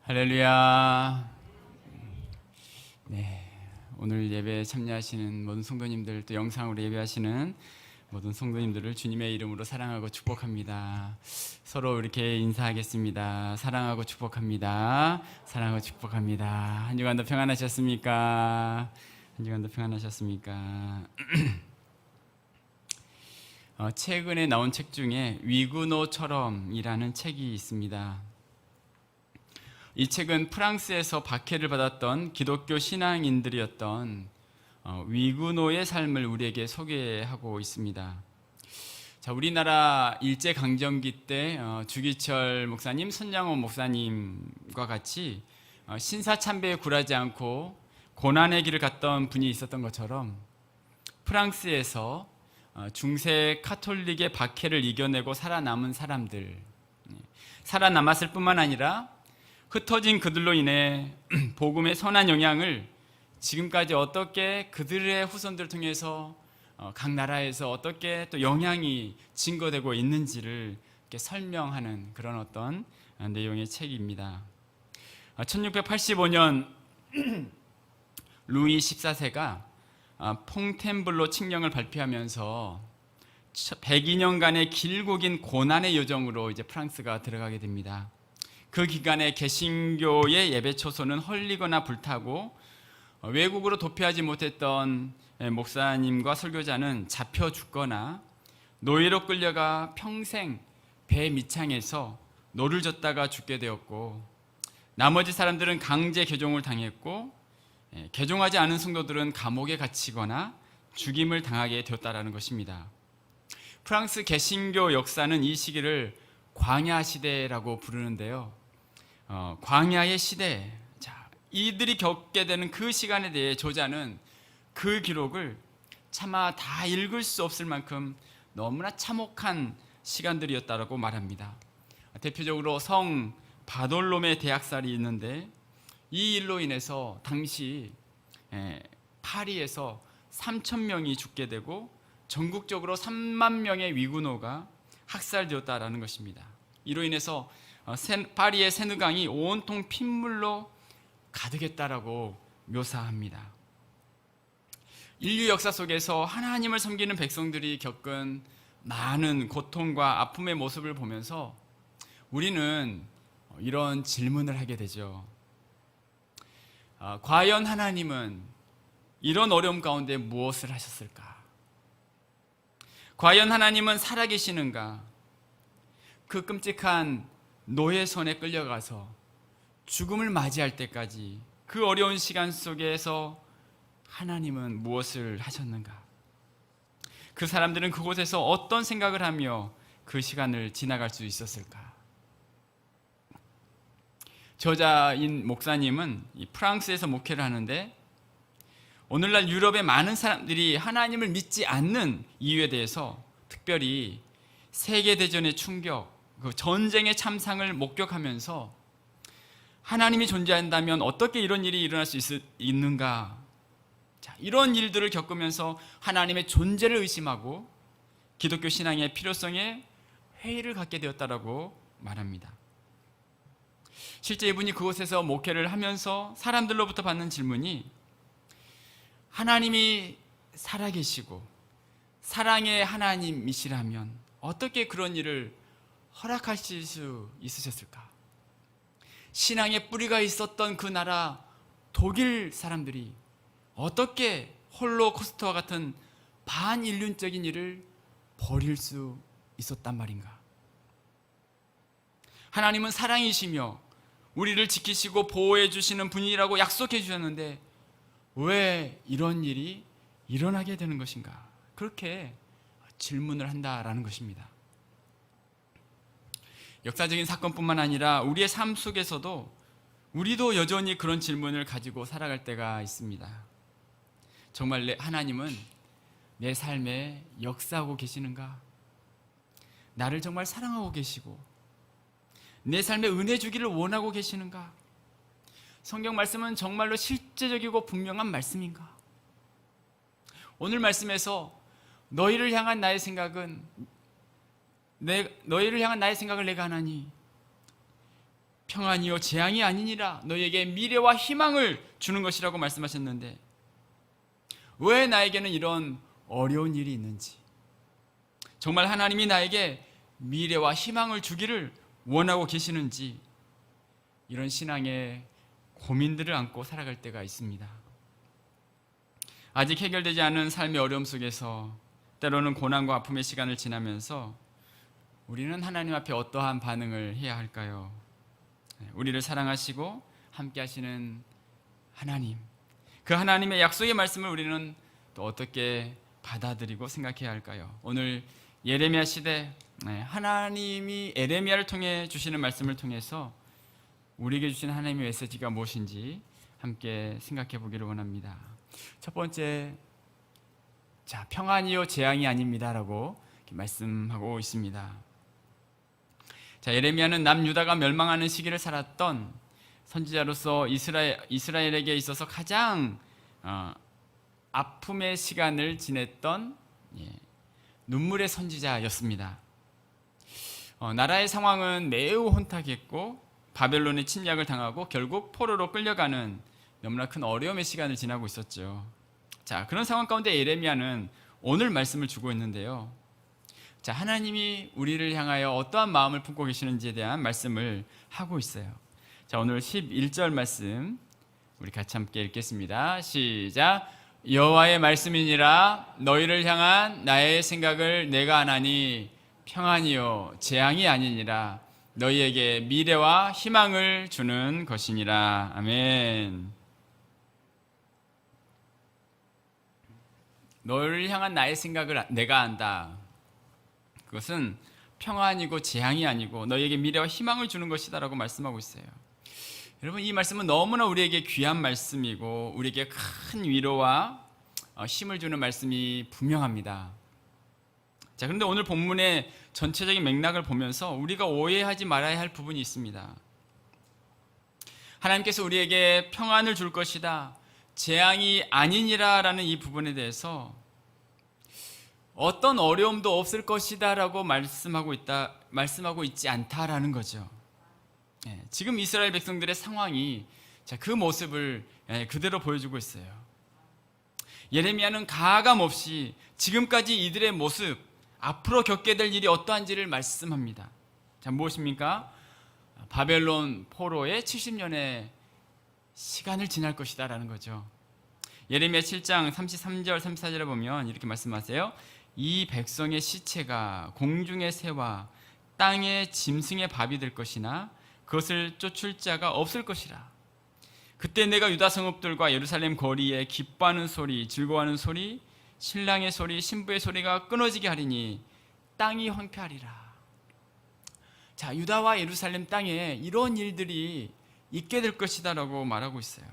할렐루야. 네, 오늘 예배에 참여하시는 모든 성도님들, 또 영상으로 예배하시는 모든 성도님들을 주님의 이름으로 사랑하고 축복합니다. 서로 이렇게 인사하겠습니다. 사랑하고 축복합니다. 사랑하고 축복합니다. 한 주간도 평안하셨습니까? 한 주간도 평안하셨습니까? 최근에 나온 책 중에 위그노처럼이라는 책이 있습니다. 이 책은 프랑스에서 박해를 받았던 기독교 신앙인들이었던 위그노의 삶을 우리에게 소개하고 있습니다. 자, 우리나라 일제강점기 때 주기철 목사님, 손양원 목사님과 같이 신사참배에 굴하지 않고 고난의 길을 갔던 분이 있었던 것처럼 프랑스에서 중세 카톨릭의 박해를 이겨내고 살아남은 사람들, 살아남았을 뿐만 아니라 흩어진 그들로 인해 복음의 선한 영향을 지금까지 어떻게 그들의 후손들을 통해서 각 나라에서 어떻게 또 영향이 증거되고 있는지를 이렇게 설명하는 그런 어떤 내용의 책입니다. 1685년 루이 14세가 퐁텐블로 칙령을 발표하면서 102년간의 길고 긴 고난의 여정으로 이제 프랑스가 들어가게 됩니다. 그 기간에 개신교의 예배 초소는 헐리거나 불타고 외국으로 도피하지 못했던 목사님과 설교자는 잡혀 죽거나 노예로 끌려가 평생 배 밑창에서 노를 젓다가 죽게 되었고, 나머지 사람들은 강제 개종을 당했고, 개종하지 않은 성도들은 감옥에 갇히거나 죽임을 당하게 되었다라는 것입니다. 프랑스 개신교 역사는 이 시기를 광야 시대라고 부르는데요. 광야의 시대, 자, 이들이 겪게 되는 그 시간에 대해 저자는 그 기록을 차마 다 읽을 수 없을 만큼 너무나 참혹한 시간들이었다라고 말합니다. 대표적으로 성 바돌롬의 대학살이 있는데, 이 일로 인해서 당시 파리에서 3,000명이 죽게 되고 전국적으로 3만 명의 위구노가 학살되었다라는 것입니다. 이로 인해서 파리의 세느강이 온통 핏물로 가득했다라고 묘사합니다. 인류 역사 속에서 하나님을 섬기는 백성들이 겪은 많은 고통과 아픔의 모습을 보면서 우리는 이런 질문을 하게 되죠. 과연 하나님은 이런 어려움 가운데 무엇을 하셨을까? 과연 하나님은 살아계시는가? 그 끔찍한 노예 손에 끌려가서 죽음을 맞이할 때까지 그 어려운 시간 속에서 하나님은 무엇을 하셨는가? 그 사람들은 그곳에서 어떤 생각을 하며 그 시간을 지나갈 수 있었을까? 저자인 목사님은 프랑스에서 목회를 하는데, 오늘날 유럽의 많은 사람들이 하나님을 믿지 않는 이유에 대해서, 특별히 세계대전의 충격, 그 전쟁의 참상을 목격하면서 하나님이 존재한다면 어떻게 이런 일이 일어날 수 있는가? 자, 이런 일들을 겪으면서 하나님의 존재를 의심하고 기독교 신앙의 필요성에 회의를 갖게 되었다라고 말합니다. 실제 이분이 그곳에서 목회를 하면서 사람들로부터 받는 질문이, 하나님이 살아계시고 사랑의 하나님이시라면 어떻게 그런 일을 허락하실 수 있으셨을까? 신앙의 뿌리가 있었던 그 나라 독일 사람들이 어떻게 홀로코스트와 같은 반인륜적인 일을 벌일 수 있었단 말인가? 하나님은 사랑이시며 우리를 지키시고 보호해 주시는 분이라고 약속해 주셨는데 왜 이런 일이 일어나게 되는 것인가? 그렇게 질문을 한다라는 것입니다. 역사적인 사건뿐만 아니라 우리의 삶 속에서도 우리도 여전히 그런 질문을 가지고 살아갈 때가 있습니다. 정말 하나님은 내 삶에 역사하고 계시는가? 나를 정말 사랑하고 계시고 내 삶에 은혜 주기를 원하고 계시는가? 성경 말씀은 정말로 실제적이고 분명한 말씀인가? 오늘 말씀에서 너희를 향한 나의 생각을 내가 하나니 평안이요 재앙이 아니니라 너희에게 미래와 희망을 주는 것이라고 말씀하셨는데 왜 나에게는 이런 어려운 일이 있는지, 정말 하나님이 나에게 미래와 희망을 주기를 원하고 계시는지, 이런 신앙의 고민들을 안고 살아갈 때가 있습니다. 아직 해결되지 않은 삶의 어려움 속에서 때로는 고난과 아픔의 시간을 지나면서 우리는 하나님 앞에 어떠한 반응을 해야 할까요? 우리를 사랑하시고 함께 하시는 하나님, 그 하나님의 약속의 말씀을 우리는 또 어떻게 받아들이고 생각해야 할까요? 오늘 예레미야 시대 하나님이 예레미야를 통해 주시는 말씀을 통해서 우리에게 주신 하나님의 메시지가 무엇인지 함께 생각해 보기를 원합니다. 첫 번째, 자, 평안이요 재앙이 아닙니다라고 말씀하고 있습니다. 자, 예레미야는 남유다가 멸망하는 시기를 살았던 선지자로서 이스라엘에게 있어서 가장 아픔의 시간을 지냈던 눈물의 선지자였습니다. 나라의 상황은 매우 혼탁했고 바벨론의 침략을 당하고 결국 포로로 끌려가는 너무나 큰 어려움의 시간을 지나고 있었죠. 자, 그런 상황 가운데 예레미야는 오늘 말씀을 주고 있는데요. 자, 하나님이 우리를 향하여 어떠한 마음을 품고 계시는지에 대한 말씀을 하고 있어요. 자, 오늘 11절 말씀 우리 같이 함께 읽겠습니다. 시작. 여호와의 말씀이니라 너희를 향한 나의 생각을 내가 아나니 평안이요 재앙이 아니니라 너희에게 미래와 희망을 주는 것이니라. 아멘. 너희를 향한 나의 생각을 내가 안다. 그것은 평안이고 재앙이 아니고 너희에게 미래와 희망을 주는 것이다 라고 말씀하고 있어요. 여러분, 이 말씀은 너무나 우리에게 귀한 말씀이고 우리에게 큰 위로와 힘을 주는 말씀이 분명합니다. 자, 그런데 오늘 본문의 전체적인 맥락을 보면서 우리가 오해하지 말아야 할 부분이 있습니다. 하나님께서 우리에게 평안을 줄 것이다, 재앙이 아니니라 라는 이 부분에 대해서 어떤 어려움도 없을 것이다 라고 말씀하고 있지 않다라는 거죠. 지금 이스라엘 백성들의 상황이 그 모습을 그대로 보여주고 있어요. 예레미야는 가감 없이 지금까지 이들의 모습, 앞으로 겪게 될 일이 어떠한지를 말씀합니다. 자, 무엇입니까? 바벨론 포로의 70년의 시간을 지날 것이다 라는 거죠. 예레미야 7장 33절 34절에 보면 이렇게 말씀하세요. 이 백성의 시체가 공중의 새와 땅의 짐승의 밥이 될 것이나 그것을 쫓을 자가 없을 것이라. 그때 내가 유다 성읍들과 예루살렘 거리에 기뻐하는 소리, 즐거워하는 소리, 신랑의 소리, 신부의 소리가 끊어지게 하리니 땅이 황폐하리라. 자, 유다와 예루살렘 땅에 이런 일들이 있게 될 것이다 라고 말하고 있어요.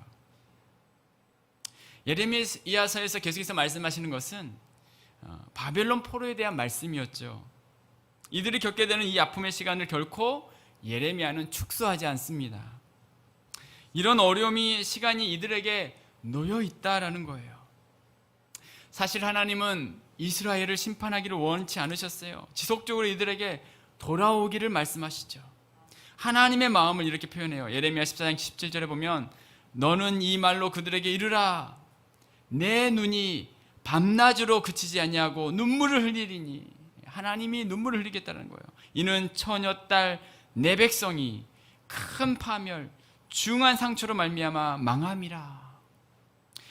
예레미야서에서 계속해서 말씀하시는 것은 바벨론 포로에 대한 말씀이었죠. 이들이 겪게 되는 이 아픔의 시간을 결코 예레미야는 축소하지 않습니다. 이런 어려움이 시간이 이들에게 놓여 있다라는 거예요. 사실 하나님은 이스라엘을 심판하기를 원치 않으셨어요. 지속적으로 이들에게 돌아오기를 말씀하시죠. 하나님의 마음을 이렇게 표현해요. 예레미야 14장 17절에 보면 너는 이 말로 그들에게 이르라. 내 눈이 밤낮으로 그치지 아니하고 눈물을 흘리리니. 하나님이 눈물을 흘리겠다는 거예요. 이는 처녀 딸 내 백성이 큰 파멸 중한 상처로 말미암아 망함이라.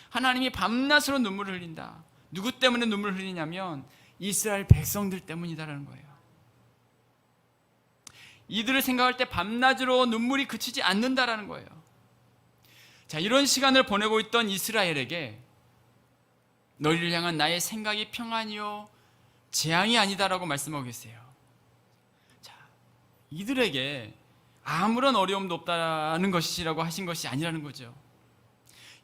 하나님이 밤낮으로 눈물을 흘린다. 누구 때문에 눈물을 흘리냐면 이스라엘 백성들 때문이다라는 거예요. 이들을 생각할 때 밤낮으로 눈물이 그치지 않는다라는 거예요. 자, 이런 시간을 보내고 있던 이스라엘에게 너희를 향한 나의 생각이 평안이요 재앙이 아니다라고 말씀하고 계세요. 자, 이들에게 아무런 어려움도 없다는 것이라고 하신 것이 아니라는 거죠.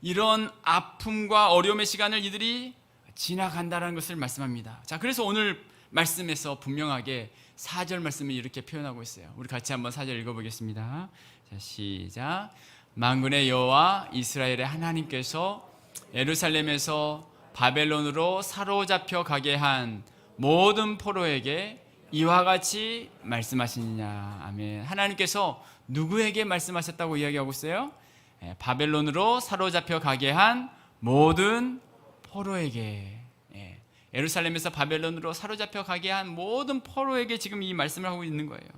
이런 아픔과 어려움의 시간을 이들이 지나간다는 것을 말씀합니다. 자, 그래서 오늘 말씀에서 분명하게 4절 말씀을 이렇게 표현하고 있어요. 우리 같이 한번 4절 읽어보겠습니다. 자, 시작. 만군의 여호와 이스라엘의 하나님께서 예루살렘에서 바벨론으로 사로잡혀 가게 한 모든 포로에게 이와 같이 말씀하시느냐. 아멘. 하나님께서 누구에게 말씀하셨다고 이야기하고 있어요? 바벨론으로 사로잡혀 가게 한 모든 포로에게, 예루살렘에서 바벨론으로 사로잡혀 가게 한 모든 포로에게 지금 이 말씀을 하고 있는 거예요.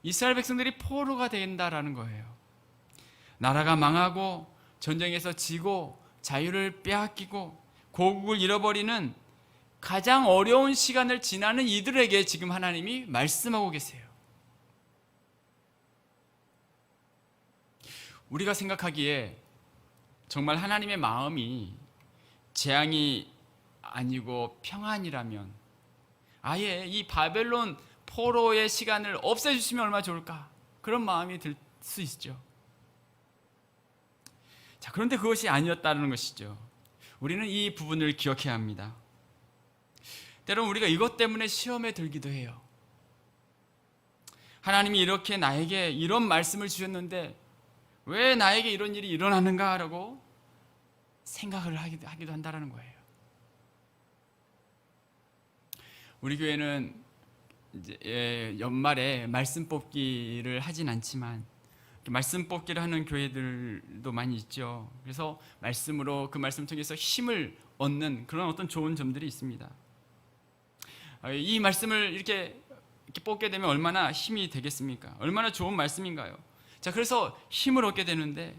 이스라엘 백성들이 포로가 된다라는 거예요. 나라가 망하고 전쟁에서 지고 자유를 빼앗기고 고국을 잃어버리는 가장 어려운 시간을 지나는 이들에게 지금 하나님이 말씀하고 계세요. 우리가 생각하기에 정말 하나님의 마음이 재앙이 아니고 평안이라면 아예 이 바벨론 포로의 시간을 없애주시면 얼마나 좋을까, 그런 마음이 들 수 있죠. 자, 그런데 그것이 아니었다는 것이죠. 우리는 이 부분을 기억해야 합니다. 때로는 우리가 이것 때문에 시험에 들기도 해요. 하나님이 이렇게 나에게 이런 말씀을 주셨는데 왜 나에게 이런 일이 일어나는가라고 생각을 하기도 한다는 거예요. 우리 교회는 이제 연말에 말씀 뽑기를 하진 않지만 말씀 뽑기를 하는 교회들도 많이 있죠. 그래서 말씀으로 그 말씀 통해서 힘을 얻는 그런 어떤 좋은 점들이 있습니다. 이 말씀을 이렇게 뽑게 되면 얼마나 힘이 되겠습니까? 얼마나 좋은 말씀인가요? 자, 그래서 힘을 얻게 되는데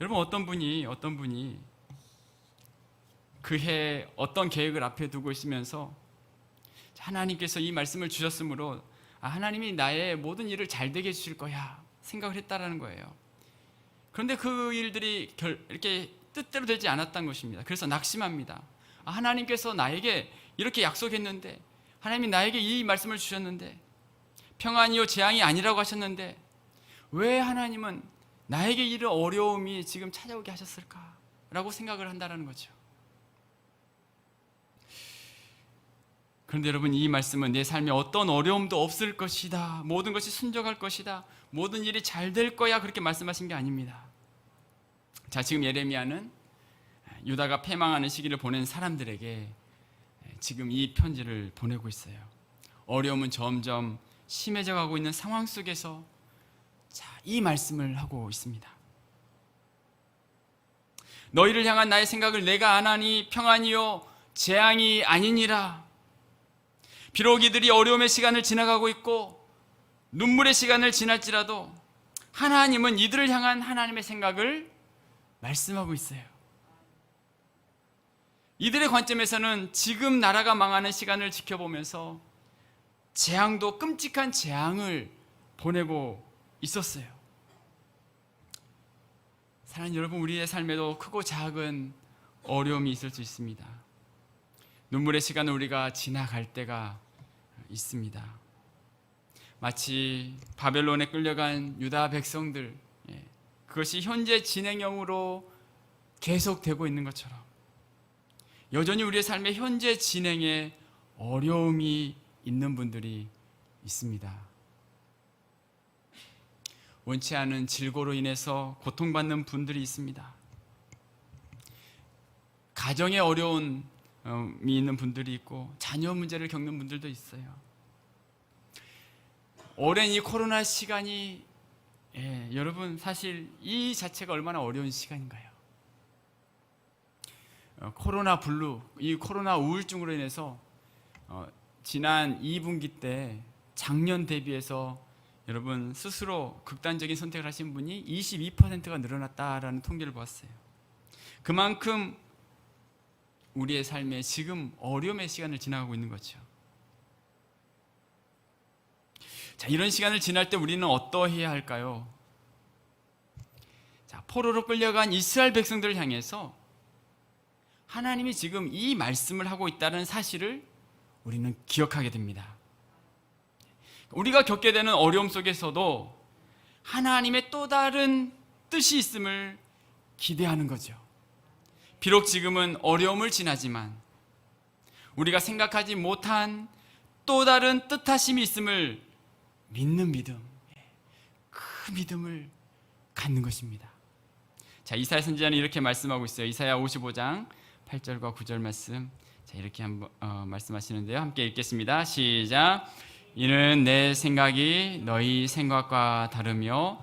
여러분, 어떤 분이 그해 어떤 계획을 앞에 두고 있으면서 하나님께서 이 말씀을 주셨으므로 하나님이 나의 모든 일을 잘 되게 해주실 거야 생각을 했다라는 거예요. 그런데 그 일들이 이렇게 뜻대로 되지 않았던 것입니다. 그래서 낙심합니다. 하나님께서 나에게 이렇게 약속했는데, 하나님이 나에게 이 말씀을 주셨는데, 평안이요 재앙이 아니라고 하셨는데 왜 하나님은 나에게 이런 어려움이 지금 찾아오게 하셨을까? 라고 생각을 한다는 거죠. 그런데 여러분, 이 말씀은 내 삶에 어떤 어려움도 없을 것이다, 모든 것이 순종할 것이다, 모든 일이 잘 될 거야, 그렇게 말씀하신 게 아닙니다. 자, 지금 예레미야는 유다가 패망하는 시기를 보낸 사람들에게 지금 이 편지를 보내고 있어요. 어려움은 점점 심해져 가고 있는 상황 속에서 이 말씀을 하고 있습니다. 너희를 향한 나의 생각을 내가 아나니 평안이요 재앙이 아니니라. 비록 이들이 어려움의 시간을 지나가고 있고 눈물의 시간을 지날지라도 하나님은 이들을 향한 하나님의 생각을 말씀하고 있어요. 이들의 관점에서는 지금 나라가 망하는 시간을 지켜보면서 재앙도 끔찍한 재앙을 보내고 있었어요. 사랑하는 여러분, 우리의 삶에도 크고 작은 어려움이 있을 수 있습니다. 눈물의 시간을 우리가 지나갈 때가 있습니다. 마치 바벨론에 끌려간 유다 백성들, 그것이 현재 진행형으로 계속되고 있는 것처럼 여전히 우리의 삶의 현재 진행에 어려움이 있는 분들이 있습니다. 원치 않은 질고로 인해서 고통받는 분들이 있습니다. 가정에 어려움이 있는 분들이 있고 자녀 문제를 겪는 분들도 있어요. 오랜 이 코로나 시간이 여러분, 사실 이 자체가 얼마나 어려운 시간인가요? 코로나 블루, 이 코로나 우울증으로 인해서 지난 2분기 때 작년 대비해서 여러분 스스로 극단적인 선택을 하신 분이 22%가 늘어났다라는 통계를 봤어요. 그만큼 우리의 삶에 지금 어려움의 시간을 지나가고 있는 거죠. 자, 이런 시간을 지날 때 우리는 어떠해야 할까요? 자, 포로로 끌려간 이스라엘 백성들을 향해서 하나님이 지금 이 말씀을 하고 있다는 사실을 우리는 기억하게 됩니다. 우리가 겪게 되는 어려움 속에서도 하나님의 또 다른 뜻이 있음을 기대하는 거죠. 비록 지금은 어려움을 지나지만 우리가 생각하지 못한 또 다른 뜻하심이 있음을 믿는 믿음, 그 믿음을 갖는 것입니다. 자, 이사야 선지자는 이렇게 말씀하고 있어요. 이사야 55장 8절과 9절 말씀, 자, 이렇게 한번 말씀하시는데요. 함께 읽겠습니다. 시작. 이는 내 생각이 너희 생각과 다르며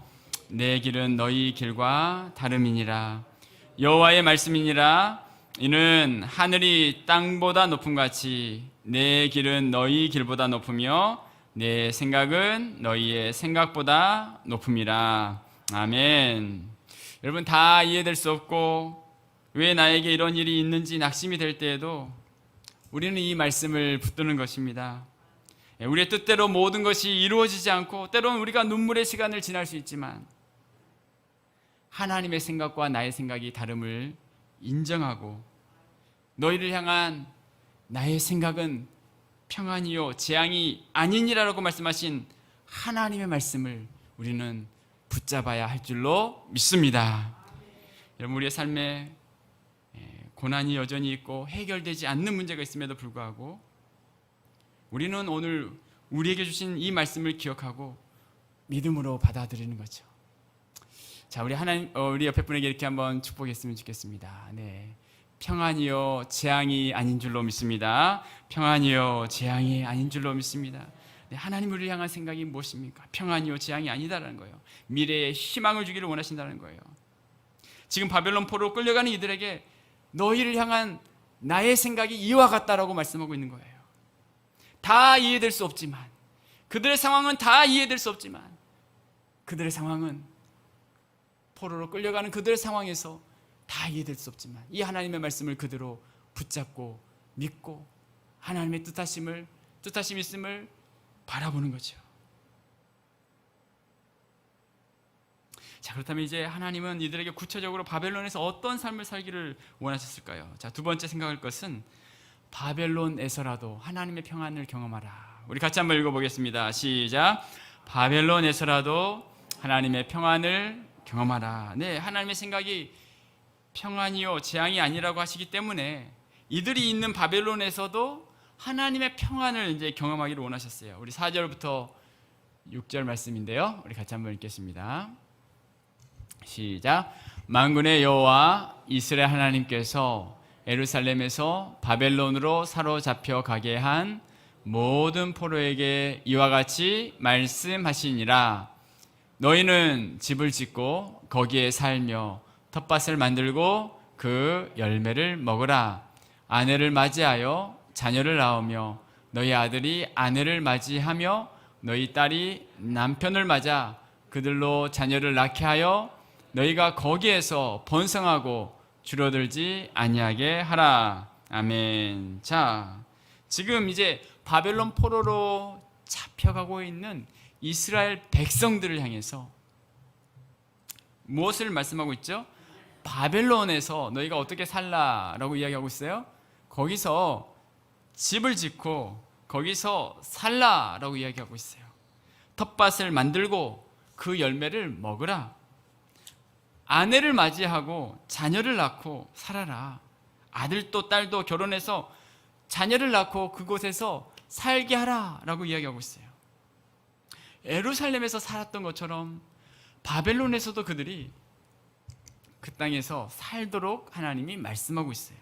내 길은 너희 길과 다름이니라. 여호와의 말씀이니라. 이는 하늘이 땅보다 높음 같이 내 길은 너희 길보다 높으며 내 생각은 너희의 생각보다 높음이라. 아멘. 여러분, 다 이해될 수 없고 왜 나에게 이런 일이 있는지 낙심이 될 때에도 우리는 이 말씀을 붙드는 것입니다. 우리의 뜻대로 모든 것이 이루어지지 않고 때로는 우리가 눈물의 시간을 지날 수 있지만 하나님의 생각과 나의 생각이 다름을 인정하고 너희를 향한 나의 생각은 평안이요 재앙이 아니니라라고 말씀하신 하나님의 말씀을 우리는 붙잡아야 할 줄로 믿습니다. 여러분, 우리의 삶에 고난이 여전히 있고 해결되지 않는 문제가 있음에도 불구하고 우리는 오늘 우리에게 주신 이 말씀을 기억하고 믿음으로 받아들이는 거죠. 자, 우리 옆에 분에게 이렇게 한번 축복했으면 좋겠습니다. 네, 평안이요 재앙이 아닌 줄로 믿습니다. 평안이요 재앙이 아닌 줄로 믿습니다. 네, 하나님 우리를 향한 생각이 무엇입니까? 평안이요 재앙이 아니다라는 거예요. 미래에 희망을 주기를 원하신다는 거예요. 지금 바벨론 포로로 끌려가는 이들에게 너희를 향한 나의 생각이 이와 같다라고 말씀하고 있는 거예요. 다 이해될 수 없지만, 그들의 상황은 다 이해될 수 없지만, 그들의 상황은 포로로 끌려가는 그들의 상황에서 다 이해될 수 없지만 이 하나님의 말씀을 그대로 붙잡고 믿고 하나님의 뜻하심이 있음을 바라보는 거죠. 자, 그렇다면 이제 하나님은 이들에게 구체적으로 바벨론에서 어떤 삶을 살기를 원하셨을까요? 자, 두 번째 생각할 것은 바벨론에서라도 하나님의 평안을 경험하라. 우리 같이 한번 읽어보겠습니다. 시작. 바벨론에서라도 하나님의 평안을 경험하라. 네, 하나님의 생각이 평안이요 재앙이 아니라고 하시기 때문에 이들이 있는 바벨론에서도 하나님의 평안을 이제 경험하기를 원하셨어요. 우리 4절부터 6절 말씀인데요. 우리 같이 한번 읽겠습니다. 시작. 만군의 여호와 이스라엘 하나님께서 예루살렘에서 바벨론으로 사로잡혀 가게 한 모든 포로에게 이와 같이 말씀하시니라. 너희는 집을 짓고 거기에 살며 텃밭을 만들고 그 열매를 먹으라. 아내를 맞이하여 자녀를 낳으며 너희 아들이 아내를 맞이하며 너희 딸이 남편을 맞아 그들로 자녀를 낳게 하여 너희가 거기에서 번성하고 줄어들지 아니하게 하라. 아멘. 자, 지금 이제 바벨론 포로로 잡혀가고 있는 이스라엘 백성들을 향해서 무엇을 말씀하고 있죠? 바벨론에서 너희가 어떻게 살라라고 이야기하고 있어요. 거기서 집을 짓고 거기서 살라라고 이야기하고 있어요. 텃밭을 만들고 그 열매를 먹으라. 아내를 맞이하고 자녀를 낳고 살아라. 아들도 딸도 결혼해서 자녀를 낳고 그곳에서 살게 하라라고 이야기하고 있어요. 예루살렘에서 살았던 것처럼 바벨론에서도 그들이 그 땅에서 살도록 하나님이 말씀하고 있어요.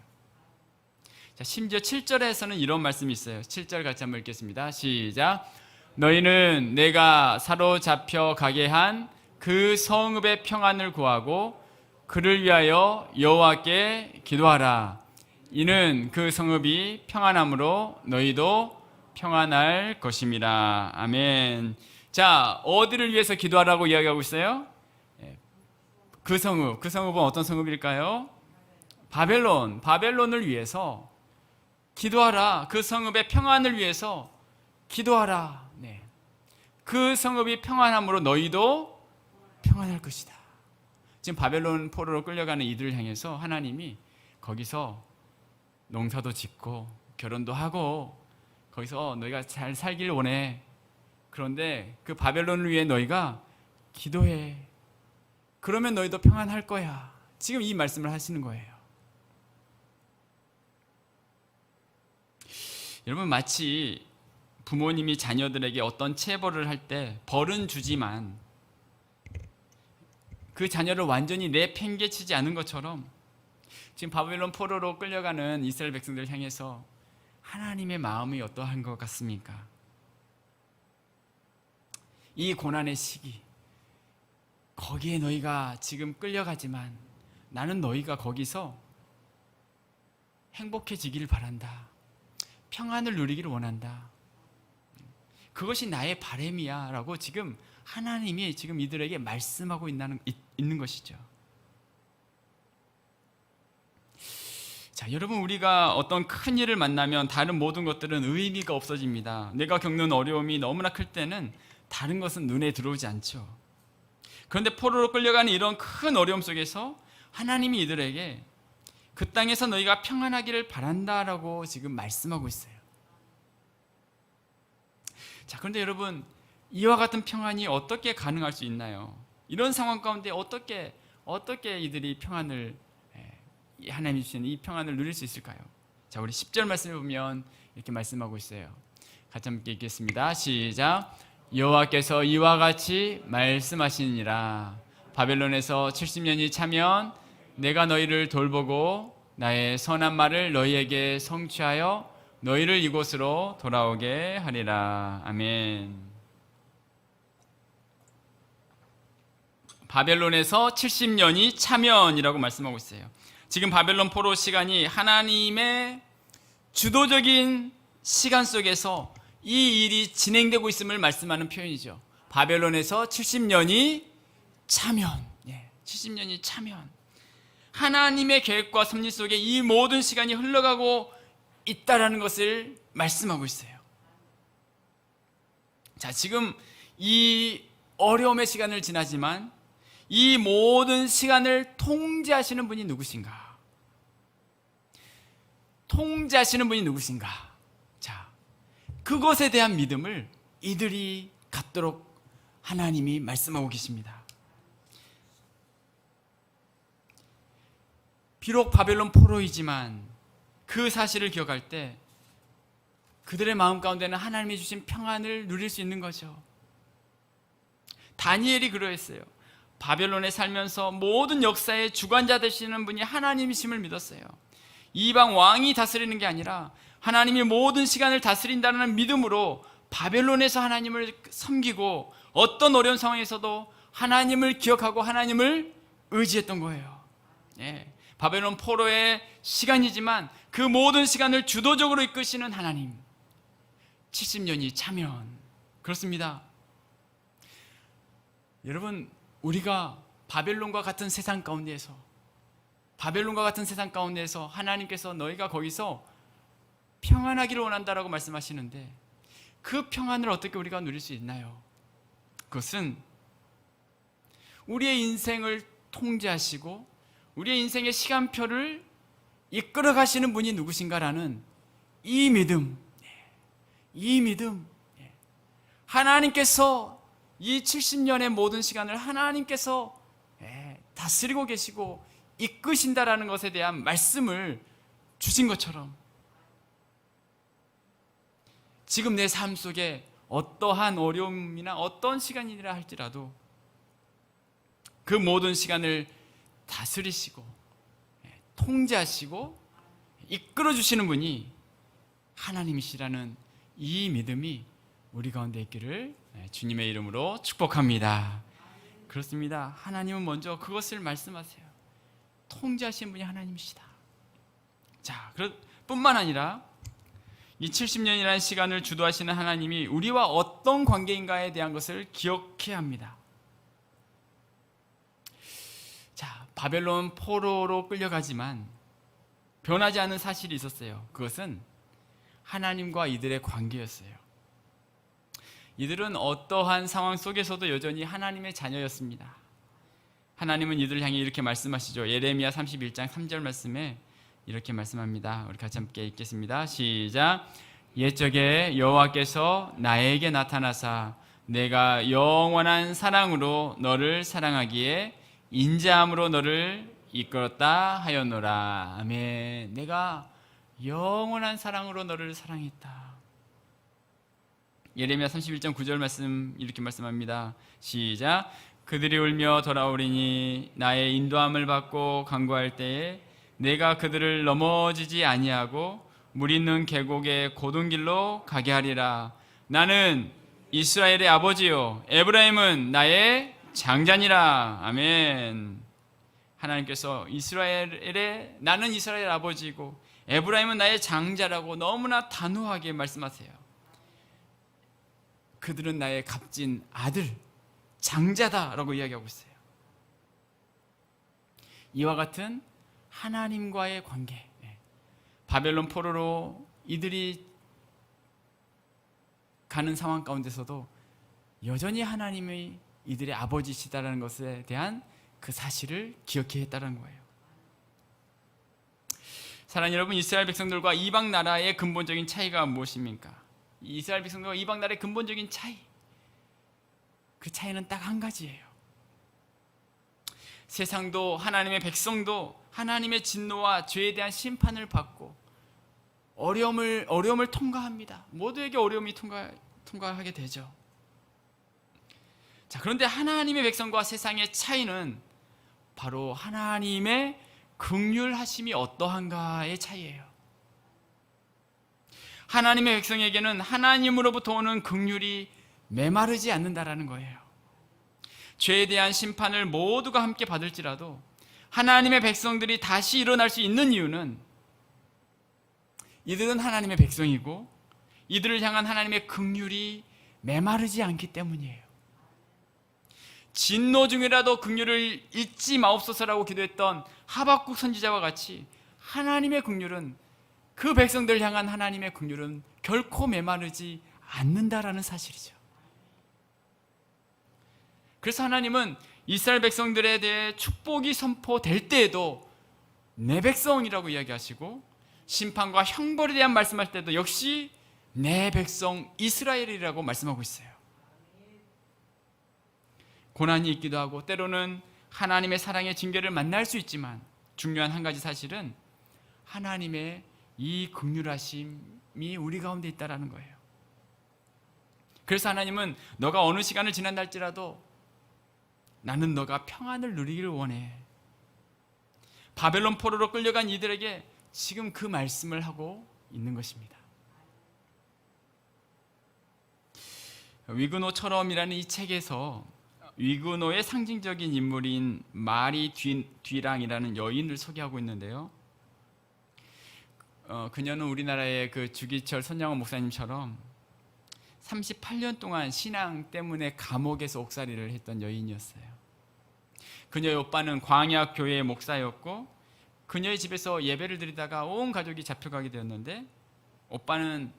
자, 심지어 7절에서는 이런 말씀이 있어요. 7절 같이 한번 읽겠습니다. 시작. 너희는 내가 사로잡혀 가게 한 그 성읍의 평안을 구하고 그를 위하여 여호와께 기도하라. 이는 그 성읍이 평안함으로 너희도 평안할 것임이라. 아멘. 자, 어디를 위해서 기도하라고 이야기하고 있어요? 그 성읍은 어떤 성읍일까요? 바벨론을 위해서 기도하라. 그 성읍의 평안을 위해서 기도하라. 네. 그 성읍이 평안함으로 너희도 평안할 것이다. 지금 바벨론 포로로 끌려가는 이들을 향해서 하나님이 거기서 농사도 짓고 결혼도 하고 거기서 너희가 잘 살길 원해. 그런데 그 바벨론을 위해 너희가 기도해. 그러면 너희도 평안할 거야. 지금 이 말씀을 하시는 거예요. 여러분, 마치 부모님이 자녀들에게 어떤 체벌을 할 때 벌은 주지만 그 자녀를 완전히 내팽개치지 않은 것처럼 지금 바벨론 포로로 끌려가는 이스라엘 백성들을 향해서 하나님의 마음이 어떠한 것 같습니까? 이 고난의 시기, 거기에 너희가 지금 끌려가지만 나는 너희가 거기서 행복해지기를 바란다. 평안을 누리기를 원한다. 그것이 나의 바람이야 라고 지금 하나님이 지금 이들에게 말씀하고 있는 것이죠. 자, 여러분, 우리가 어떤 큰 일을 만나면 다른 모든 것들은 의미가 없어집니다. 내가 겪는 어려움이 너무나 클 때는 다른 것은 눈에 들어오지 않죠. 그런데 포로로 끌려가는 이런 큰 어려움 속에서 하나님이 이들에게 그 땅에서 너희가 평안하기를 바란다라고 지금 말씀하고 있어요. 자, 그런데 여러분, 이와 같은 평안이 어떻게 가능할 수 있나요? 이런 상황 가운데 어떻게 이들이 평안을, 하나님이 주시는 이 평안을 누릴 수 있을까요? 자, 우리 10절 말씀을 보면 이렇게 말씀하고 있어요. 같이 함께 읽겠습니다. 시작. 여호와께서 이와 같이 말씀하시니라. 바벨론에서 70년이 차면 내가 너희를 돌보고 나의 선한 말을 너희에게 성취하여 너희를 이곳으로 돌아오게 하리라. 아멘. 바벨론에서 70년이 차면이라고 말씀하고 있어요. 지금 바벨론 포로 시간이 하나님의 주도적인 시간 속에서 이 일이 진행되고 있음을 말씀하는 표현이죠. 바벨론에서 70년이 차면, 70년이 차면 하나님의 계획과 섭리 속에 이 모든 시간이 흘러가고 있다라는 것을 말씀하고 있어요. 자, 지금 이 어려움의 시간을 지나지만 이 모든 시간을 통제하시는 분이 누구신가? 통제하시는 분이 누구신가? 자, 그것에 대한 믿음을 이들이 갖도록 하나님이 말씀하고 계십니다. 비록 바벨론 포로이지만 그 사실을 기억할 때 그들의 마음 가운데는 하나님이 주신 평안을 누릴 수 있는 거죠. 다니엘이 그러했어요. 바벨론에 살면서 모든 역사의 주관자 되시는 분이 하나님이심을 믿었어요. 이방 왕이 다스리는 게 아니라 하나님이 모든 시간을 다스린다는 믿음으로 바벨론에서 하나님을 섬기고 어떤 어려운 상황에서도 하나님을 기억하고 하나님을 의지했던 거예요. 바벨론 포로의 시간이지만 그 모든 시간을 주도적으로 이끄시는 하나님, 70년이 차면 그렇습니다. 여러분, 우리가 바벨론과 같은 세상 가운데에서 하나님께서 너희가 거기서 평안하기를 원한다라고 말씀하시는데 그 평안을 어떻게 우리가 누릴 수 있나요? 그것은 우리의 인생을 통제하시고 우리의 인생의 시간표를 이끌어 가시는 분이 누구신가라는 이 믿음, 하나님께서 이 70년의 모든 시간을 하나님께서 다스리고 계시고 이끄신다라는 것에 대한 말씀을 주신 것처럼 지금 내 삶 속에 어떠한 어려움이나 어떤 시간이라 할지라도 그 모든 시간을 다스리시고 통제하시고 이끌어 주시는 분이 하나님이시라는 이 믿음이 우리 가운데 있기를 주님의 이름으로 축복합니다. 그렇습니다. 하나님은 먼저 그것을 말씀하세요. 통제하시는 분이 하나님이시다. 자, 뿐만 아니라 이 70년이라는 시간을 주도하시는 하나님이 우리와 어떤 관계인가에 대한 것을 기억해야 합니다. 자, 바벨론 포로로 끌려가지만 변하지 않은 사실이 있었어요. 그것은 하나님과 이들의 관계였어요. 이들은 어떠한 상황 속에서도 여전히 하나님의 자녀였습니다. 하나님은 이들을 향해 이렇게 말씀하시죠. 예레미야 31장 3절 말씀에 이렇게 말씀합니다. 우리 같이 함께 읽겠습니다. 시작. 옛적에 여호와께서 나에게 나타나사 내가 영원한 사랑으로 너를 사랑하기에 인자함으로 너를 이끌었다 하였노라. 아멘. 내가 영원한 사랑으로 너를 사랑했다. 예레미야 31장 9절 말씀 이렇게 말씀합니다. 시작. 그들이 울며 돌아오리니 나의 인도함을 받고 간구할 때에 내가 그들을 넘어지지 아니하고 물 있는 계곡의 고든 길로 가게 하리라. 나는 이스라엘의 아버지요 에브라임은 나의 장자니라. 아멘. 하나님께서 나는 이스라엘 아버지이고 에브라임은 나의 장자라고 너무나 단호하게 말씀하세요. 그들은 나의 값진 아들, 장자다라고 이야기하고 있어요. 이와 같은 하나님과의 관계, 바벨론 포로로 이들이 가는 상황 가운데서도 여전히 하나님이 이들의 아버지시다라는 것에 대한 그 사실을 기억해야 했다는 거예요. 사랑하는 여러분, 이스라엘 백성들과 이방 나라의 근본적인 차이가 무엇입니까? 이스라엘 백성들과 이방 나라의 근본적인 차이, 그 차이는 딱 한 가지예요. 세상도 하나님의 백성도 하나님의 진노와 죄에 대한 심판을 받고 어려움을 통과합니다. 모두에게 어려움이 통과하게 되죠. 자, 그런데 하나님의 백성과 세상의 차이는 바로 하나님의 긍휼하심이 어떠한가의 차이예요. 하나님의 백성에게는 하나님으로부터 오는 긍휼이 메마르지 않는다라는 거예요. 죄에 대한 심판을 모두가 함께 받을지라도 하나님의 백성들이 다시 일어날 수 있는 이유는 이들은 하나님의 백성이고 이들을 향한 하나님의 긍휼이 메마르지 않기 때문이에요. 진노 중이라도 긍휼을 잊지 마옵소서라고 기도했던 하박국 선지자와 같이 하나님의 긍휼은, 그 백성들 향한 하나님의 긍휼은 결코 메마르지 않는다라는 사실이죠. 그래서 하나님은 이스라엘 백성들에 대해 축복이 선포될 때에도 내 백성이라고 이야기하시고, 심판과 형벌에 대한 말씀할 때도 역시 내 백성 이스라엘이라고 말씀하고 있어요. 고난이 있기도 하고 때로는 하나님의 사랑의 징계를 만날 수 있지만 중요한 한 가지 사실은 하나님의 이 긍휼하심이 우리 가운데 있다라는 거예요. 그래서 하나님은 너가 어느 시간을 지난달지라도 나는 너가 평안을 누리기를 원해. 바벨론 포로로 끌려간 이들에게 지금 그 말씀을 하고 있는 것입니다. 위그노처럼이라는 이 책에서 위그노의 상징적인 인물인 마리 뒤랑이라는 여인을 소개하고 있는데요. 그녀는 우리나라의 그 주기철 손양원 목사님처럼 38년 동안 신앙 때문에 감옥에서 옥살이를 했던 여인이었어요. 그녀의 오빠는 광야 교회의 목사였고 그녀의 집에서 예배를 드리다가 온 가족이 잡혀가게 되었는데 오빠는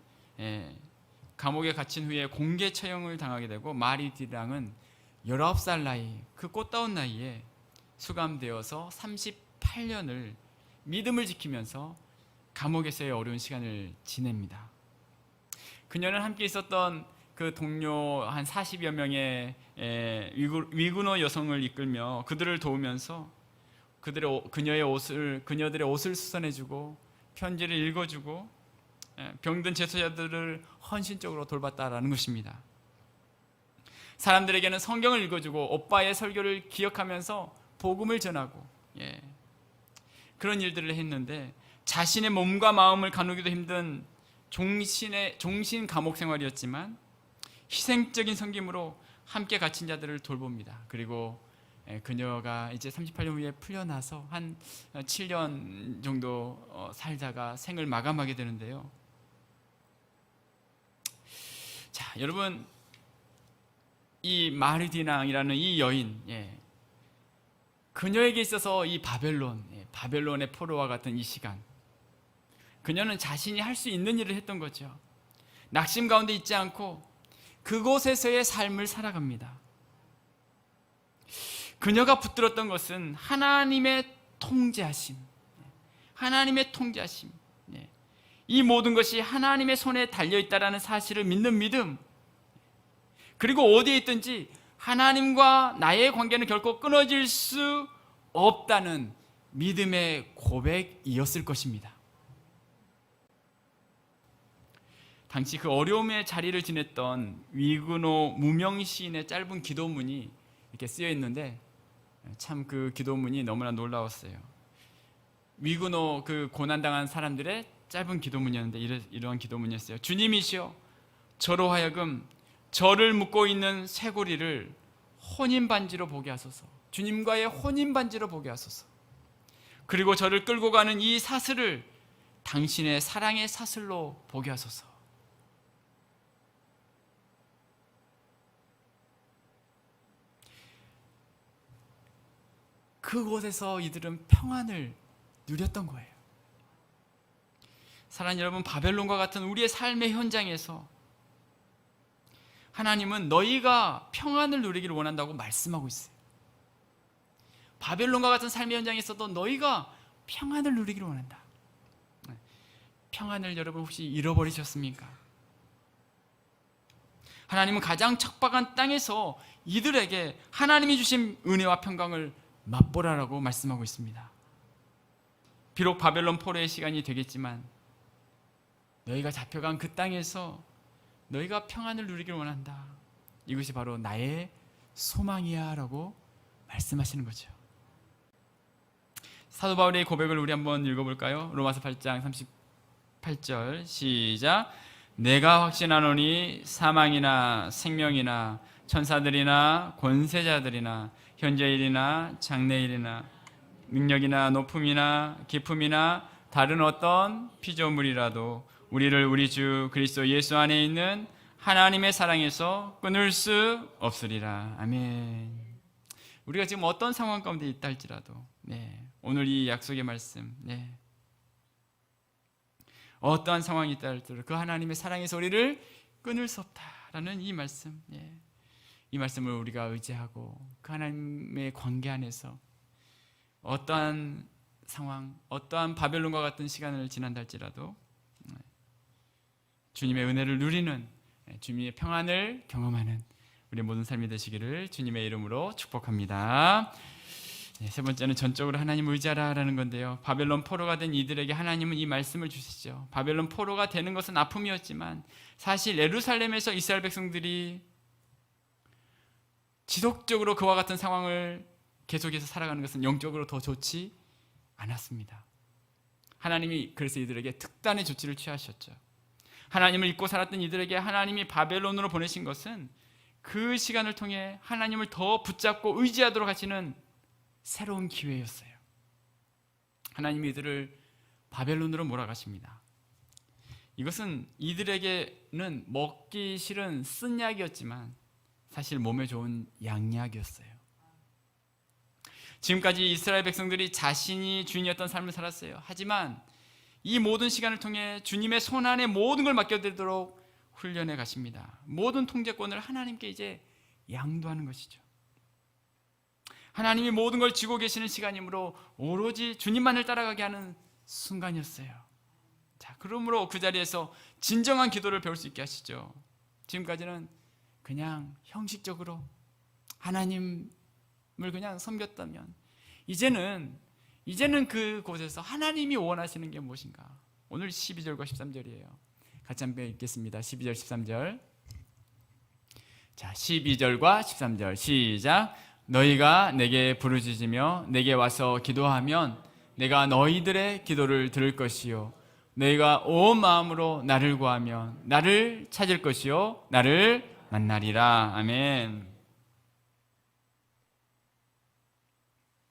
감옥에 갇힌 후에 공개 처형을 당하게 되고 마리 뒤랑은 19살 나이, 그 꽃다운 나이에 수감되어서 38년을 믿음을 지키면서 감옥에서의 어려운 시간을 지냅니다. 그녀는 함께 있었던 그 동료 한 40여 명의 위그노 여성을 이끌며 그들을 도우면서 그녀들의 옷을 수선해주고 편지를 읽어주고 병든 제소자들을 헌신적으로 돌봤다라는 것입니다. 사람들에게는 성경을 읽어주고 오빠의 설교를 기억하면서 복음을 전하고 그런 일들을 했는데 자신의 몸과 마음을 가누기도 힘든 종신 감옥 생활이었지만 희생적인 섬김으로 함께 갇힌 자들을 돌봅니다. 그리고 그녀가 이제 38년 후에 풀려나서 한 7년 정도 살다가 생을 마감하게 되는데요. 자, 여러분, 이 마르디낭이라는 이 여인, 그녀에게 있어서 이 바벨론의 포로와 같은 이 시간, 그녀는 자신이 할 수 있는 일을 했던 거죠. 낙심 가운데 있지 않고 그곳에서의 삶을 살아갑니다. 그녀가 붙들었던 것은 하나님의 통제하심, 이 모든 것이 하나님의 손에 달려있다는 사실을 믿는 믿음, 그리고 어디에 있든지 하나님과 나의 관계는 결코 끊어질 수 없다는 믿음의 고백이었을 것입니다. 당시 그 어려움의 자리를 지냈던 위그노 무명 시인의 짧은 기도문이 이렇게 쓰여 있는데 참 그 기도문이 너무나 놀라웠어요. 위그노 그 고난당한 사람들의 짧은 기도문이었는데 이런 기도문이었어요. 주님이시여, 저로 하여금 저를 묶고 있는 쇠고리를 혼인반지로 보게 하소서. 주님과의 혼인반지로 보게 하소서. 그리고 저를 끌고 가는 이 사슬을 당신의 사랑의 사슬로 보게 하소서. 그곳에서 이들은 평안을 누렸던 거예요. 사랑하는 여러분, 바벨론과 같은 우리의 삶의 현장에서 하나님은 너희가 평안을 누리기를 원한다고 말씀하고 있어요. 바벨론과 같은 삶의 현장에서도 너희가 평안을 누리기를 원한다. 평안을 여러분 혹시 잃어버리셨습니까? 하나님은 가장 척박한 땅에서 이들에게 하나님이 주신 은혜와 평강을 맛보라라고 말씀하고 있습니다. 비록 바벨론 포로의 시간이 되겠지만 너희가 잡혀간 그 땅에서 너희가 평안을 누리길 원한다. 이것이 바로 나의 소망이야 라고 말씀하시는 거죠. 사도 바울의 고백을 우리 한번 읽어볼까요? 로마서 8장 38절 시작. 내가 확신하노니 사망이나 생명이나 천사들이나 권세자들이나 현재일이나 장래일이나 능력이나 높음이나 깊음이나 다른 어떤 피조물이라도 우리를 우리 주 그리스도 예수 안에 있는 하나님의 사랑에서 끊을 수 없으리라. 아멘. 우리가 지금 어떤 상황 가운데 있다 할지라도 오늘 이 약속의 말씀 어떠한 상황이 있다 할지라도 그 하나님의 사랑에서 우리를 끊을 수 없다라는 이 말씀, 이 말씀을 우리가 의지하고 그 하나님의 관계 안에서 어떠한 상황, 어떠한 바벨론과 같은 시간을 지난다 할지라도 주님의 은혜를 누리는, 주님의 평안을 경험하는 우리의 모든 삶이 되시기를 주님의 이름으로 축복합니다. 세 번째는 전적으로 하나님을 의지하라라는 건데요. 바벨론 포로가 된 이들에게 하나님은 이 말씀을 주시죠. 바벨론 포로가 되는 것은 아픔이었지만 사실 예루살렘에서 이스라엘 백성들이 지속적으로 그와 같은 상황을 계속해서 살아가는 것은 영적으로 더 좋지 않았습니다. 하나님이 그래서 이들에게 특단의 조치를 취하셨죠. 하나님을 잊고 살았던 이들에게 하나님이 바벨론으로 보내신 것은 그 시간을 통해 하나님을 더 붙잡고 의지하도록 하시는 새로운 기회였어요. 하나님이 이들을 바벨론으로 몰아가십니다. 이것은 이들에게는 먹기 싫은 쓴 약이었지만 사실 몸에 좋은 양약이었어요. 지금까지 이스라엘 백성들이 자신이 주인이었던 삶을 살았어요. 하지만 이 모든 시간을 통해 주님의 손안에 모든 걸 맡겨드리도록 훈련해 가십니다. 모든 통제권을 하나님께 이제 양도하는 것이죠. 하나님이 모든 걸 쥐고 계시는 시간이므로 오로지 주님만을 따라가게 하는 순간이었어요. 자, 그러므로 그 자리에서 진정한 기도를 배울 수 있게 하시죠. 지금까지는 그냥 형식적으로 하나님을 그냥 섬겼다면 이제는 그곳에서 하나님이 원하시는 게 무엇인가? 오늘 12절과 13절이에요. 같이 한번 읽겠습니다. 12절 13절. 자, 12절과 13절 시작. 너희가 내게 부르짖으며 내게 와서 기도하면 내가 너희들의 기도를 들을 것이요 너희가 온 마음으로 나를 구하면 나를 찾을 것이요 나를 만나리라. 아멘.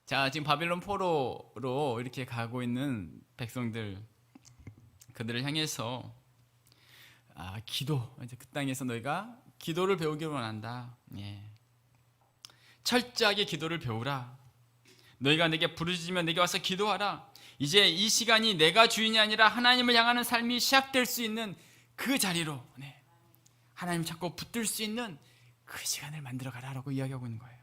자, 지금 바벨론 포로로 이렇게 가고 있는 백성들, 그들을 향해서 기도, 이제 그 땅에서 너희가 기도를 배우기를 원한다. 철저하게 기도를 배우라. 너희가 내게 부르짖으면 내게 와서 기도하라. 이제 이 시간이 내가 주인이 아니라 하나님을 향하는 삶이 시작될 수 있는 그 자리로 하나님 찾고 붙들 수 있는 그 시간을 만들어 가라라고 이야기하고 있는 거예요.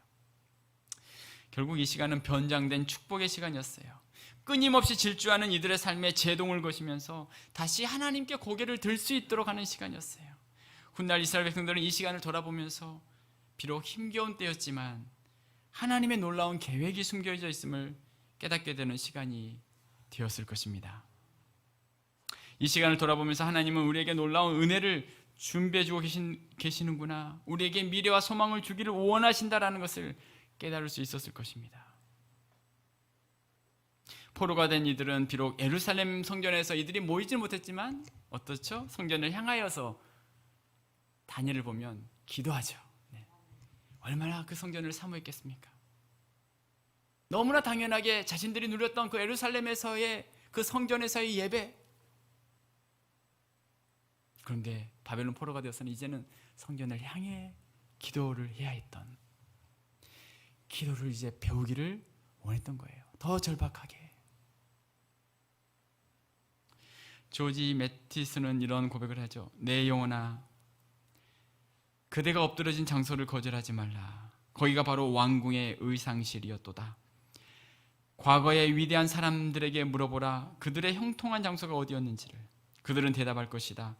결국 이 시간은 변장된 축복의 시간이었어요. 끊임없이 질주하는 이들의 삶에 제동을 거시면서 다시 하나님께 고개를 들 수 있도록 하는 시간이었어요. 훗날 이스라엘 백성들은 이 시간을 돌아보면서 비록 힘겨운 때였지만 하나님의 놀라운 계획이 숨겨져 있음을 깨닫게 되는 시간이 되었을 것입니다. 이 시간을 돌아보면서 하나님은 우리에게 놀라운 은혜를 준비해주고 계시는구나, 우리에게 미래와 소망을 주기를 원하신다라는 것을 깨달을 수 있었을 것입니다. 포로가 된 이들은 비록 예루살렘 성전에서 이들이 모이지 못했지만 어떻죠? 성전을 향하여서 다니엘을 보면 기도하죠. 네. 얼마나 그 성전을 사모했겠습니까? 너무나 당연하게 자신들이 누렸던 그 예루살렘에서의 그 성전에서의 예배. 그런데 바벨론 포로가 되어서는 이제는 성전을 향해 기도를 해야 했던, 기도를 이제 배우기를 원했던 거예요. 더 절박하게. 조지 매티스는 이런 고백을 하죠. 내 영혼아, 그대가 엎드러진 장소를 거절하지 말라. 거기가 바로 왕궁의 의상실이었도다. 과거의 위대한 사람들에게 물어보라. 그들의 형통한 장소가 어디였는지를. 그들은 대답할 것이다.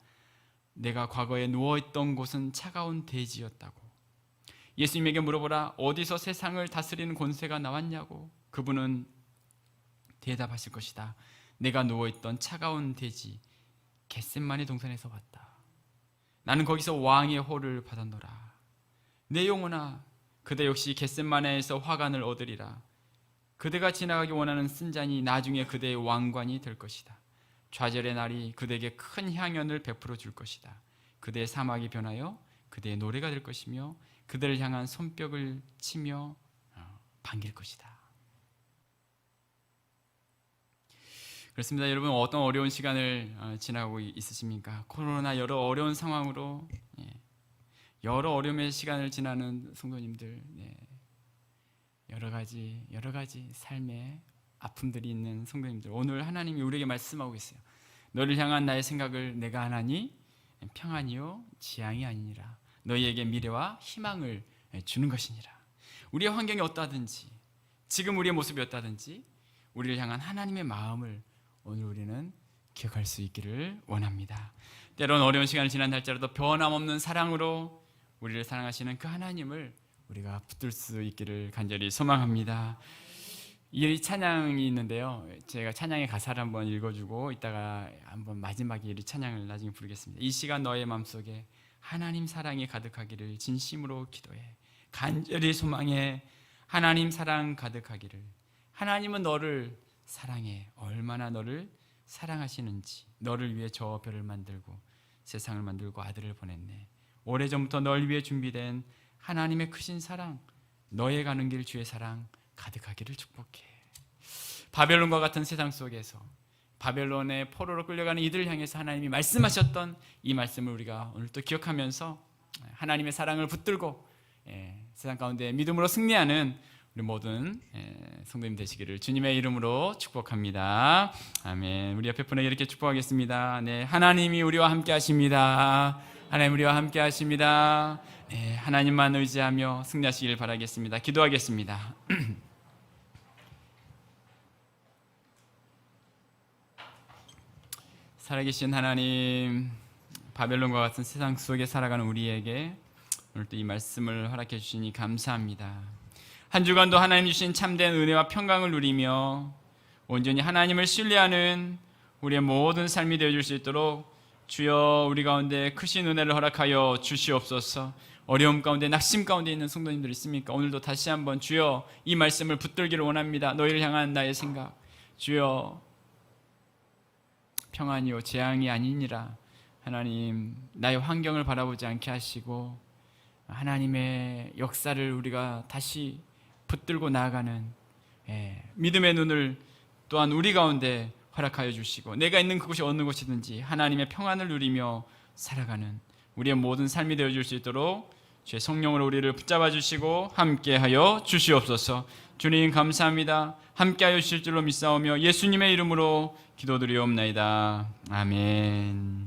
내가 과거에 누워있던 곳은 차가운 대지였다고. 예수님에게 물어보라. 어디서 세상을 다스리는 권세가 나왔냐고. 그분은 대답하실 것이다. 내가 누워있던 차가운 대지 겟셋마네 동산에서 왔다. 나는 거기서 왕의 호를 받았노라. 내 영혼아, 그대 역시 겟셋마네에서 화관을 얻으리라. 그대가 지나가기 원하는 쓴 잔이 나중에 그대의 왕관이 될 것이다. 좌절의 날이 그대에게 큰 향연을 베풀어 줄 것이다. 그대의 사막이 변하여 그대의 노래가 될 것이며 그대를 향한 손뼉을 치며 반길 것이다. 그렇습니다. 여러분, 어떤 어려운 시간을 지나고 있으십니까? 코로나 여러 어려운 상황으로 여러 어려움의 시간을 지나는 성도님들, 여러 가지 삶의 아픔들이 있는 성도님들, 오늘 하나님이 우리에게 말씀하고 계세요. 너를 향한 나의 생각을 내가 하나니 평안이요 지향이 아니니라. 너희에게 미래와 희망을 주는 것이니라. 우리의 환경이 어떠하든지, 지금 우리의 모습이 어떠하든지 우리를 향한 하나님의 마음을 오늘 우리는 기억할 수 있기를 원합니다. 때론 어려운 시간을 지난 할지라도 변함없는 사랑으로 우리를 사랑하시는 그 하나님을 우리가 붙들 수 있기를 간절히 소망합니다. 이 찬양이 있는데요, 제가 찬양의 가사를 한번 읽어주고 이따가 한번 마지막에 이 찬양을 나중에 부르겠습니다. 이 시간 너의 마음속에 하나님 사랑이 가득하기를 진심으로 기도해. 간절히 소망해. 하나님 사랑 가득하기를. 하나님은 너를 사랑해. 얼마나 너를 사랑하시는지. 너를 위해 저 별을 만들고 세상을 만들고 아들을 보냈네. 오래전부터 널 위해 준비된 하나님의 크신 사랑, 너의 가는 길 주의 사랑 가득하기를 축복해. 바벨론과 같은 세상 속에서 바벨론의 포로로 끌려가는 이들을 향해서 하나님이 말씀하셨던 이 말씀을 우리가 오늘 또 기억하면서 하나님의 사랑을 붙들고 세상 가운데 믿음으로 승리하는 우리 모든 성도님 되시기를 주님의 이름으로 축복합니다. 아멘. 우리 옆에 분에게 이렇게 축복하겠습니다. 네, 하나님이 우리와 함께 하십니다. 하나님 우리와 함께 하십니다. 네, 하나님만 의지하며 승리하시길 바라겠습니다. 기도하겠습니다. 살아계신 하나님, 바벨론과 같은 세상 속에 살아가는 우리에게 오늘 또 이 말씀을 허락해 주시니 감사합니다. 한 주간도 하나님 주신 참된 은혜와 평강을 누리며 온전히 하나님을 신뢰하는 우리의 모든 삶이 되어줄 수 있도록 주여 우리 가운데 크신 은혜를 허락하여 주시옵소서. 어려움 가운데 낙심 가운데 있는 성도님들 있습니까? 오늘도 다시 한번 주여 이 말씀을 붙들기를 원합니다. 너희를 향한 나의 생각, 주여 평안이요 재앙이 아니니라. 하나님, 나의 환경을 바라보지 않게 하시고 하나님의 역사를 우리가 다시 붙들고 나아가는 믿음의 눈을 또한 우리 가운데 허락하여 주시고 내가 있는 그곳이 어느 곳이든지 하나님의 평안을 누리며 살아가는 우리의 모든 삶이 되어줄 수 있도록 주의 성령으로 우리를 붙잡아 주시고 함께하여 주시옵소서. 주님 감사합니다. 함께하여 주실 줄로 믿사오며 예수님의 이름으로 기도드리옵나이다. 아멘.